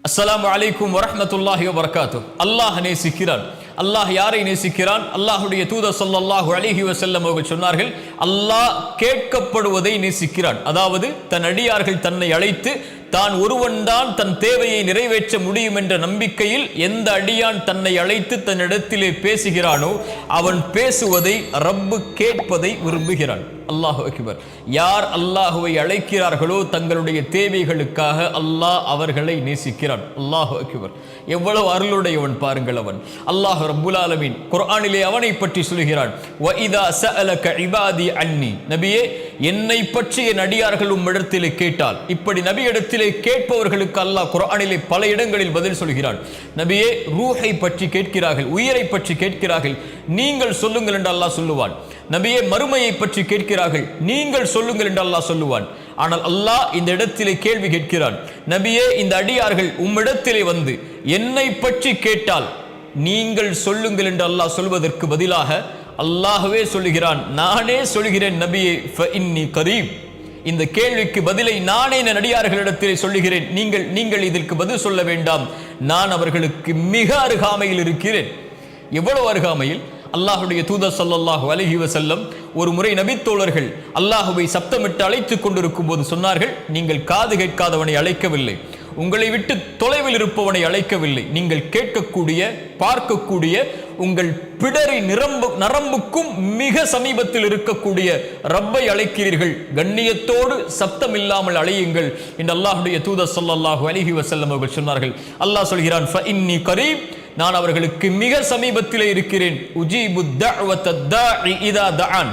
அஸ்ஸலாமு அலைக்கும் வரஹ்மத்துல்லாஹி வபரகாத்துஹ். அல்லாஹ் நேசிக்கிறான். அல்லாஹ் யாரை நேசிக்கிறான்? அல்லாஹுடைய தூதர் ஸல்லல்லாஹு அலைஹி வஸல்லம் அவர்கள் சொன்னார்கள், அல்லாஹ் கேட்கப்படுவதை நேசிக்கிறான். அதாவது தன் அடியார்கள் தன்னை அழைத்து தான் ஒருவன்தான் தன் தேவையை நிறைவேற்ற முடியும் என்ற நம்பிக்கையில் எந்த அடியான் தன்னை அழைத்து தன்னிடத்திலே பேசுகிறானோ அவன் பேசுவதை ரப்பு கேட்பதை விரும்புகிறான். அல்லாஹு அக்பர். யார் அல்லாஹுவை அழைக்கிறார்களோ தங்களுடைய தேவைகளுக்காக அல்லாஹ் அவர்களை நேசிக்கிறான். அல்லாஹு அக்பர். எவ்வளவு அருளுடையவன் பாருங்கள் அவன். அல்லாஹ் ரப்புல் ஆலமீன் குர்ஆனிலே அவனை பற்றி சொல்கிறான், வஇதா ஸஅலக இபாதி அன்னி. நபியே, என்னை பற்றி என் அடியார்கள் உம்மிடத்திலே கேட்டால். இப்படி நபியிடத்திலே கேட்பவர்களுக்கு அல்லாஹ் குர்ஆனிலே பல இடங்களில் பதில் சொல்கிறான். நபியே, ரூஹை பற்றி கேட்கிறார்கள், உயிரை பற்றி கேட்கிறார்கள், நீங்கள் சொல்லுங்கள் என்று அல்லாஹ் சொல்லுவான். நபியே, மறுமையை பற்றி கேட்கிறார்கள், நீங்கள் சொல்லுங்கள் என்று அல்லாஹ் சொல்லுவான். ஆனால் அல்லாஹ் இந்த இடத்திலே கேள்வி கேட்கிறான், நபியே, இந்த அடியார்கள் உம்மிடத்திலே வந்து என்னை பற்றி கேட்டால் நீங்கள் சொல்லுங்கள் என்று அல்லாஹ் சொல்வதற்கு பதிலாக அல்லாஹ்வே சொல்லுகிறான், நானே சொல்கிறேன் நபியே, ஃபஇன்னி கரீப். இந்த கேள்விக்கு பதிலை நானே என் அடியார்களிடத்திலே சொல்லுகிறேன். நீங்கள் இதற்கு பதில் சொல்ல வேண்டாம், நான் அவர்களுக்கு மிக அருகாமையில் இருக்கிறேன். எவ்வளவு அருகாமையில்? அல்லாஹுடைய தூதர் ஸல்லல்லாஹு அலைஹி வஸல்லம் ஒரு முறை நபித்தோழர்கள் அல்லாஹுவை சப்தமிட்டு அழைத்துக் கொண்டிருக்கும் போது சொன்னார்கள், நீங்கள் காது கேட்காதவனை அழைக்கவில்லை, உங்களை விட்டு தொலைவில் இருப்பவனை அழைக்கவில்லை, நீங்கள் கேட்கக்கூடிய பார்க்கக்கூடிய உங்கள் பிடரி நரம்புக்கும் மிக சமீபத்தில் இருக்கக்கூடிய ரப்பை அழைக்கிறீர்கள், கண்ணியத்தோடு சப்தம் இல்லாமல் அழையுங்கள் என்று அல்லாஹுடைய தூதர் ஸல்லல்லாஹு அலைஹி வஸல்லம் அவர்கள் சொன்னார்கள். அல்லாஹ் சொல்கிறான், ஃபஇன்னி கரீப், நான் அவர்களுக்கு மிக சமீபத்திலே இருக்கிறேன். உஜீபு தஅவத தாஇ இதா தஆன்.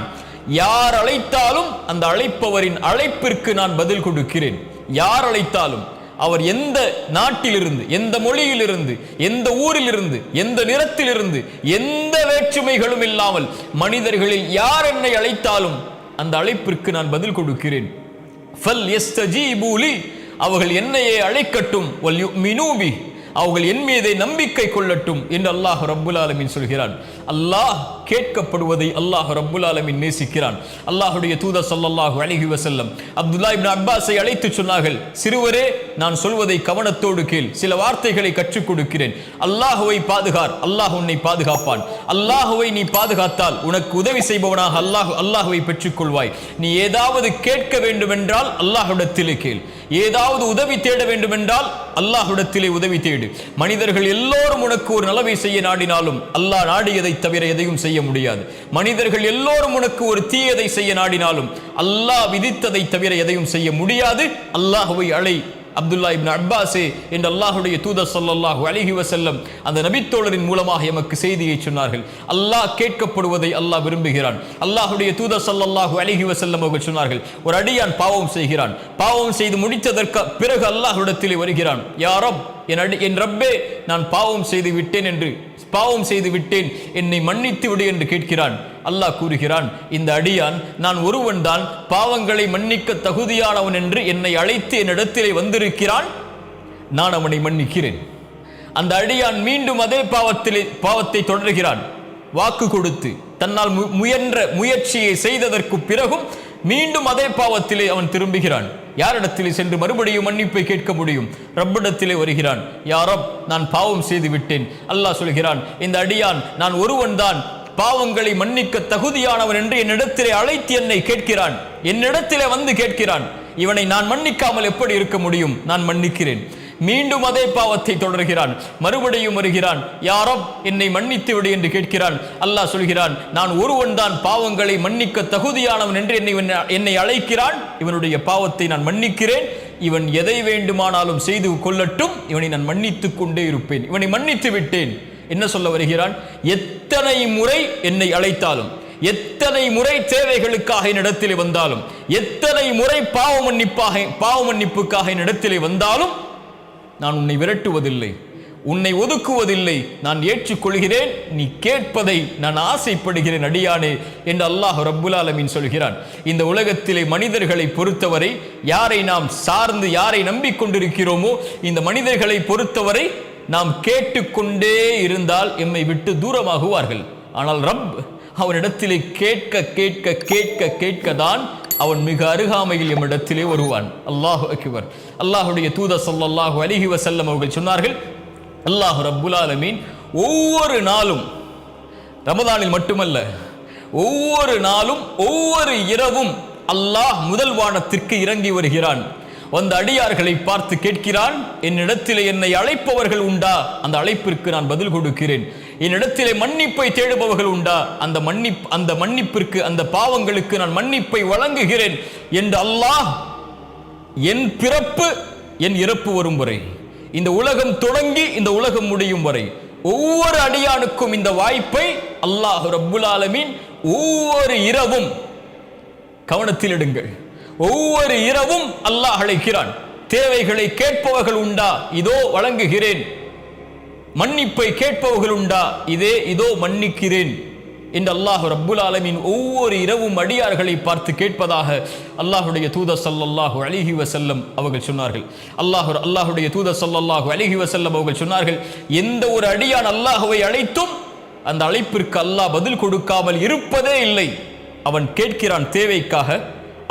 யார் அழைத்தாலும் அந்த அழைப்பவரின் அழைப்பிற்கு நான் பதில் கொடுக்கிறேன். யார் அழைத்தாலும், அவர் எந்த நாட்டிலிருந்து, எந்த மொழியிலிருந்து, எந்த ஊரிலிருந்து, எந்த நிறத்திலிருந்து, எந்த வேற்றுமைகளும் இல்லாமல் மனிதர்களில் யார் என்னை அழைத்தாலும் அந்த அழைப்பிற்கு நான் பதில் கொடுக்கிறேன். ஃபல் யஸ்தஜீபு லி, அவர்கள் என்னையே அழைக்கட்டும், வல் யுமினூ பி, அவர்கள் என் மீதை நம்பிக்கை கொள்ளட்டும் என்று அல்லாஹ் ரப்புல் ஆலமீன் சொல்கிறான். அல்லாஹ் கேட்கப்படுவதை அல்லாஹ் ரப்புல் ஆலமீன் நேசிக்கிறான். அல்லாஹுடைய தூதர் ஸல்லல்லாஹு அலைஹி வஸல்லம் அப்துல்லாஹ் இப்னு அப்பாஸை அழைத்து சொன்னார்கள், சிறுவரே, நான் சொல்வதை கவனத்தோடு கேள், சில வார்த்தைகளை கற்றுக் கொடுக்கிறேன். அல்லாஹுவை பாதுகார், அல்லாஹ் உன்னை பாதுகாப்பான். அல்லாஹுவை நீ பாதுகாத்தால் உனக்கு உதவி செய்பவனாக அல்லாஹுவை பெற்றுக் கொள்வாய். நீ ஏதாவது கேட்க வேண்டும் என்றால் அல்லாஹ்விடத்திலே கேள், ஏதாவது உதவி தேட வேண்டும் என்றால் அல்லாஹ்விடத்திலே உதவி தேடு. மனிதர்கள் எல்லோரும் உனக்கு ஒரு நலவை செய்ய நாடினாலும் அல்லாஹ் நாடியதை தவிர எதையும் செய்ய முடியாது. மனிதர்கள் எல்லோரும் உனக்கு ஒரு தீயதை செய்ய நாடினாலும் அல்லாஹ் விதித்ததை தவிர எதையும் செய்ய முடியாது. அல்லாஹுவை அழை அப்துல்லாஹ் இப்னு அப்பாஸே என்று அல்லாஹுடைய தூதர் ஸல்லல்லாஹு அலைஹி வஸல்லம் அந்த நபித்தோழரின் மூலமாக எமக்கு செய்தியை சொன்னார்கள். அல்லாஹ் கேட்கப்படுவதை அல்லாஹ் விரும்புகிறான். அல்லாஹுடைய தூதர் ஸல்லல்லாஹு அலைஹி வஸல்லம் அவர்கள் சொன்னார்கள், ஒரு அடியான் பாவம் செய்கிறான், பாவம் செய்து முடித்ததற்கு பிறகு அல்லாஹ்விடத்திலே வருகிறான், யா ரப், என் ரப்பே, நான் பாவம் செய்து விட்டேன், என்னை மன்னித்து விடு என்று கேட்கிறான். அல்லாஹ் கூறுகிறான், இந்த அடியான் நான் ஒருவன் தான் பாவங்களை மன்னிக்க தகுதியானவன் என்று என்னை அழைத்து என்னிடத்திலே வந்திருக்கிறான், நான் அவனை மன்னிக்கிறேன். அந்த அடியான் மீண்டும் அதே பாவத்தை தொடர்கிறான். வாக்கு கொடுத்து தன்னால் முயன்ற முயற்சியை செய்ததற்கு பிறகும் மீண்டும் அதே பாவத்திலே அவன் திரும்புகிறான். யாரிடத்திலே சென்று மறுபடியும் மன்னிப்பை கேட்க முடியும்? ரப்பிடத்திலே வருகிறான், யா ரப், நான் பாவம் செய்து விட்டேன். அல்லாஹ் சொல்கிறான், இந்த அடியான் நான் ஒருவன் தான் பாவங்களை மன்னிக்க தகுதியானவன் என்று என்னிடத்திலே அழைத்து என்னை கேட்கிறான், என்னிடத்திலே வந்து கேட்கிறான். இவனை நான் மன்னிக்காமல் எப்படி இருக்க முடியும்? நான் மன்னிக்கிறேன். மீண்டும் அதே பாவத்தை தொடர்கிறான், மறுபடியும் வருகிறான், யா ரப், என்னை மன்னித்து விடு என்று கேட்கிறான். அல்லாஹ் சொல்கிறான், நான் ஒருவன் தான் பாவங்களை மன்னிக்க தகுதியானவன் என்று என்னை அழைக்கிறான், இவனுடைய பாவத்தை நான் மன்னிக்கிறேன், இவன் எதை வேண்டுமானாலும் செய்து கொள்ளட்டும், இவனை நான் மன்னித்துக் கொண்டே இருப்பேன், இவனை மன்னித்து விட்டேன். என்ன சொல்ல வருகிறான்? எத்தனை முறை என்னை அழைத்தாலும், எத்தனை முறை தேவைகளுக்காக என்னிடத்திலே வந்தாலும், எத்தனை முறை பாவ மன்னிப்புக்காக என்னிடத்திலே வந்தாலும் நான் உன்னை விரட்டுவதில்லை, உன்னை ஒதுக்குவதில்லை, நான் ஏற்றுக்கொள்கிறேன், நீ கேட்பதை நான் ஆசைப்படுகிறேன் அடியானே என்று அல்லாஹ் ரப்புல் ஆலமீன் சொல்கிறான். இந்த உலகத்திலே மனிதர்களை பொறுத்தவரை, யாரை நாம் சார்ந்து யாரை நம்பிக்கொண்டிருக்கிறோமோ இந்த மனிதர்களை பொறுத்தவரை நாம் கேட்டுக்கொண்டே இருந்தால் எம்மை விட்டு தூரமாகுவார்கள். ஆனால் ரப் அவனிடத்திலே கேட்க கேட்க கேட்க கேட்க தான் அவன் மிக அருகாமையில் எம்மிடத்திலே வருவான். அல்லாஹு அக்பர். அல்லாஹுடைய தூதர் ஸல்லல்லாஹு அலைஹி வஸல்லம் அவர்கள் சொன்னார்கள், அல்லாஹ் ரப்புல் ஆலமீன் ஒவ்வொரு நாளும், ரமதானில் மட்டுமல்ல, ஒவ்வொரு நாளும் ஒவ்வொரு இரவும் அல்லாஹ் முதல் வானத்திற்கு இறங்கி வருகிறான். வந்த அடியார்களை பார்த்து கேட்கிறான், என்னிடத்திலே என்னை அழைப்பவர்கள் உண்டா? அந்த அழைப்பிற்கு நான் பதில் கொடுக்கிறேன். என்னிடத்திலே மன்னிப்பை தேடுபவர்கள் உண்டா? அந்த மன்னிப்பிற்கு, அந்த பாவங்களுக்கு நான் மன்னிப்பை வழங்குகிறேன் என்று அல்லாஹ் என் பிறப்பு என் இறப்பு வரும் வரை, இந்த உலகம் தொடங்கி இந்த உலகம் முடியும் வரை ஒவ்வொரு அடியானுக்கும் இந்த வாய்ப்பை அல்லாஹ் ரப்புல் ஆலமீன் ஒவ்வொரு இரவும், கவனத்தில் எடுங்கள், ஒவ்வொரு இரவும் அல்லாஹ் அழைக்கிறான். தேவைகளை கேட்பவர்கள் உண்டா? இதோ வழங்குகிறேன். மன்னிப்பை கேட்பவர்கள் உண்டா? இதோ மன்னிக்கிறேன் என்று அல்லாஹ் ரப்புல் ஆலமீன் ஒவ்வொரு இரவும் அடியார்களை பார்த்து கேட்பதாக அல்லாஹுடைய தூதர் ஸல்லல்லாஹு அலைஹி வஸல்லம் அவர்கள் சொன்னார்கள். அல்லாஹுடைய தூதர் ஸல்லல்லாஹு அலைஹி வஸல்லம் அவர்கள் சொன்னார்கள், எந்த ஒரு அடியான் அல்லாஹ்வை அழைத்தும் அந்த அழைப்பிற்கு அல்லாஹ் பதில் கொடுக்காமல் இருப்பதே இல்லை. அவன் கேட்கிறான் தேவைக்காக,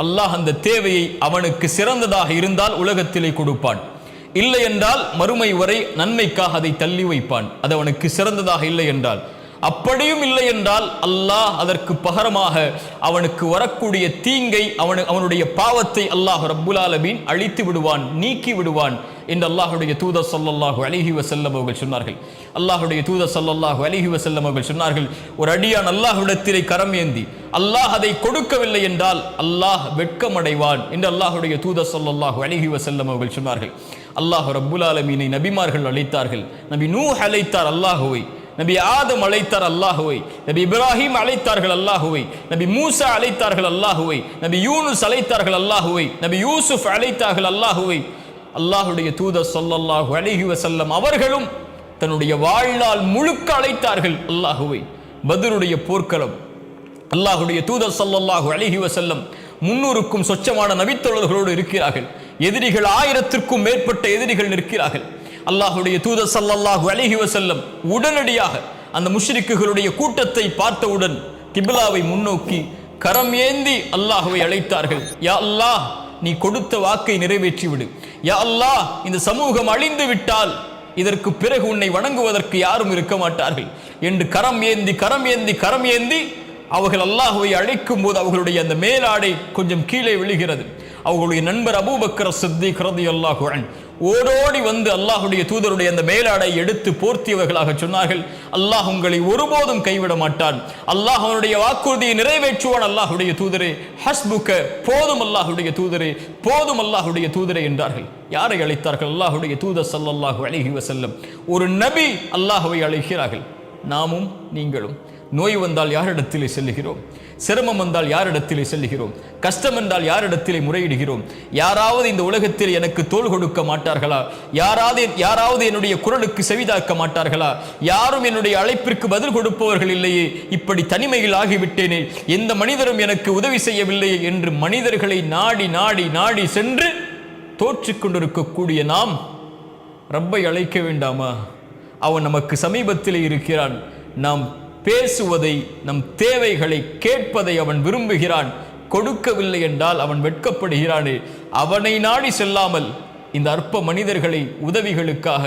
அல்லாஹ் அந்த தேவையை அவனுக்கு சிறந்ததாக இருந்தால் உலகத்திலே கொடுப்பான். இல்லை என்றால் மறுமை வரை நன்மைக்காக அதை தள்ளி வைப்பான். அது அவனுக்கு சிறந்ததாக இல்லை என்றால். அப்படியும் இல்லை என்றால் அல்லாஹ் அதற்கு பகரமாக அவனுக்கு வரக்கூடிய தீங்கை, அவனுடைய பாவத்தை அல்லாஹ் ரப்புல் ஆலமீன் அழித்து விடுவான், நீக்கி விடுவான் என்று அல்லாஹுடைய தூதர் ஸல்லல்லாஹு அலைஹி வஸல்லம் அவர்கள் சொன்னார்கள். அல்லாஹுடைய தூதர் ஸல்லல்லாஹு அலைஹி வஸல்லம் அவர்கள் சொன்னார்கள், ஒரு அடியான் அல்லாஹ்விடத்திலே கரம் ஏந்தி அல்லாஹ் அதை கொடுக்கவில்லை என்றால் அல்லாஹ் வெட்கமடைவான் என்று அல்லாஹுடைய தூதர் ஸல்லல்லாஹு அலைஹி வஸல்லம் அவர்கள் சொன்னார்கள். அல்லாஹ் ரப்புல் ஆலமீனை நபிமார்கள் அழைத்தார்கள். நபி நூஹ் அழைத்தார் அல்லாஹுவை, நபி ஆதம் அழைத்தார் அல்லாஹுவை, நபி இப்ராஹிம் அழைத்தார்கள் அல்லாஹுவை, நபி மூசா அழைத்தார்கள் அல்லாஹுவை, நபி யூனுஸ் அழைத்தார்கள் அல்லாஹுவை, நபி யூசுப் அழைத்தார்கள் அல்லாஹுவை. அல்லாஹுடைய தூதர் ஸல்லல்லாஹு அலைஹி வஸல்லம் அவர்களும் தன்னுடைய வாழ்நாள் முழுக்க அழைத்தார்கள் அல்லாஹுவை. பத்ருடைய போர்க்களம், அல்லாஹுடைய தூதர் ஸல்லல்லாஹு அலைஹி வஸல்லம் 300க்கும் சொச்சமான நபித்தோழர்களோடு இருக்கிறார்கள். எதிரிகள் 1000த்திற்கும் மேற்பட்ட எதிரிகள் நிற்கிறார்கள். அல்லாஹுடைய தூதர் ஸல்லல்லாஹு அலைஹி வஸல்லம் உடனடியாக அந்த முஷ்ரிக்குகளுடைய கூட்டத்தை பார்த்தவுடன் கிப்லாவை முன்னோக்கி கரம் ஏந்தி அல்லாஹுவை அழைத்தார்கள். யா அல்லாஹ், நீ கொடுத்த வாக்கை நிறைவேற்றி விடு. யா அல்லாஹ், இந்த சமூகம் அழிந்து விட்டால் இதற்கு பிறகு உன்னை வணங்குவதற்கு யாரும் இருக்க மாட்டார்கள் என்று கரம் ஏந்தி அவர்கள் அல்லாஹுவை அழைக்கும் போது அவர்களுடைய அந்த மேலாடை கொஞ்சம் கீழே விழுகிறது. அவர்களுடைய நண்பர் அபூபக்கர் சித்திக் ரலியல்லாஹு அன்ஹு ஓடோடி வந்து அல்லாஹுடைய தூதருடைய அந்த மேலாடை எடுத்து போர்த்தியவர்களாக சொன்னார்கள், அல்லாஹ் உங்களை ஒருபோதும் கைவிட மாட்டான், அல்லாஹ் அவனுடைய வாக்குறுதியை நிறைவேற்றுவான். அல்லாஹுடைய தூதரே, ஹஸ்புக, போதும் அல்லாஹுடைய தூதரே, போதும் அல்லாஹுடைய தூதரே என்றார்கள். யாரை அழைத்தார்கள்? அல்லாஹுடைய தூதர் ஸல்லல்லாஹு அலைஹி வஸல்லம். ஒரு நபி அல்லாஹுவை அழைக்கிறார்கள். நாமும் நீங்களும் நோய் வந்தால் யாரிடத்திலே செல்லுகிறோம்? சிரமம் வந்தால் யாரிடத்திலே செல்லுகிறோம்? கஷ்டம் என்றால் யாரிடத்திலே முறையிடுகிறோம்? யாராவது இந்த உலகத்தில் எனக்கு தோள் கொடுக்க மாட்டார்களா? யாராவது என்னுடைய குரலுக்கு செவிதாக்க மாட்டார்களா? யாரும் என்னுடைய அழைப்பிற்கு பதில் கொடுப்பவர்கள் இல்லையே, இப்படி தனிமையில் ஆகிவிட்டேனே, எந்த மனிதரும் எனக்கு உதவி செய்யவில்லையே என்று மனிதர்களை நாடி நாடி நாடி சென்று தோற்றிக் கொண்டிருக்கக்கூடிய நாம் ரப்பை அழைக்க வேண்டாமா? அவன் நமக்கு சமீபத்திலே இருக்கிறான். நாம் பேசுவதை, நம் தேவைகளை கேட்பதை அவன் விரும்புகிறான். கொடுக்கவில்லை என்றால் அவன் வெட்கப்படுகிறானே. அவனை நாடி செல்லாமல் இந்த அற்ப மனிதர்களை உதவிகளுக்காக,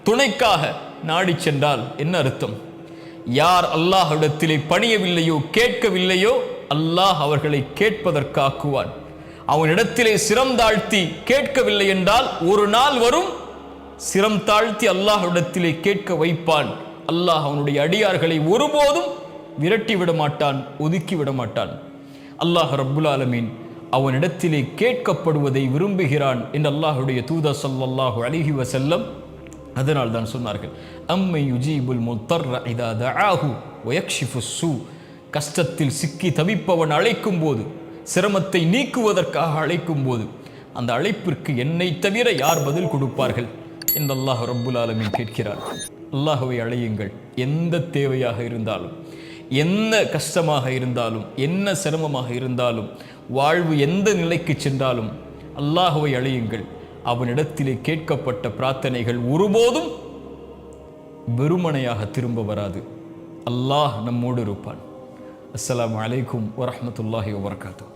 துணைக்காக நாடி சென்றால் என்ன அர்த்தம்? யார் அல்லாஹ்விடத்திலே பணியவில்லையோ, கேட்கவில்லையோ, அல்லாஹ் அவர்களை கேட்பதற்காக்குவான். அவனிடத்திலே சிரம் தாழ்த்தி கேட்கவில்லை என்றால் ஒரு நாள் வரும், சிரம் தாழ்த்தி அல்லாஹ்விடத்திலே கேட்க வைப்பான். அல்லாஹ் அவனுடைய அடியார்களை ஒருபோதும் விரட்டி விட மாட்டான், ஒதுக்கி விட மாட்டான். அல்லாஹ் ரப்புல் ஆலமீன் அவனிடத்திலே கேட்கப்படுவதை விரும்புகிறான் என்று அல்லாஹுடைய தூதர் ஸல்லல்லாஹு அலைஹி வஸல்லம் அதனால் தான் சொன்னார்கள், அம்மை யுஜீபுல் முத்தர்ர இதா தஆஹு வயக்ஷிஃபுஸ் ஸூ. கஷ்டத்தில் சிக்கி தவிப்பவன் அழைக்கும் போது, சிரமத்தை நீக்குவதற்காக அழைக்கும் போது, அந்த அழைப்பிற்கு என்னை தவிர யார் பதில் கொடுப்பார்கள் என்று அல்லாஹ் ரப்புல் ஆலமீன் கேட்கிறார். அல்லாஹுவை அழையுங்கள். எந்த தேவையாக இருந்தாலும், என்ன கஷ்டமாக இருந்தாலும், என்ன சிரமமாக இருந்தாலும், வாழ்வு எந்த நிலைக்கு சென்றாலும் அல்லாஹுவை அழையுங்கள். அவனிடத்திலே கேட்கப்பட்ட பிரார்த்தனைகள் ஒருபோதும் வெறுமனையாக திரும்ப வராது. அல்லாஹ் நம்மோடு இருப்பான். அஸ்ஸலாமு அலைக்கும் வரஹ்மத்துல்லாஹி வபரகாத்துஹு.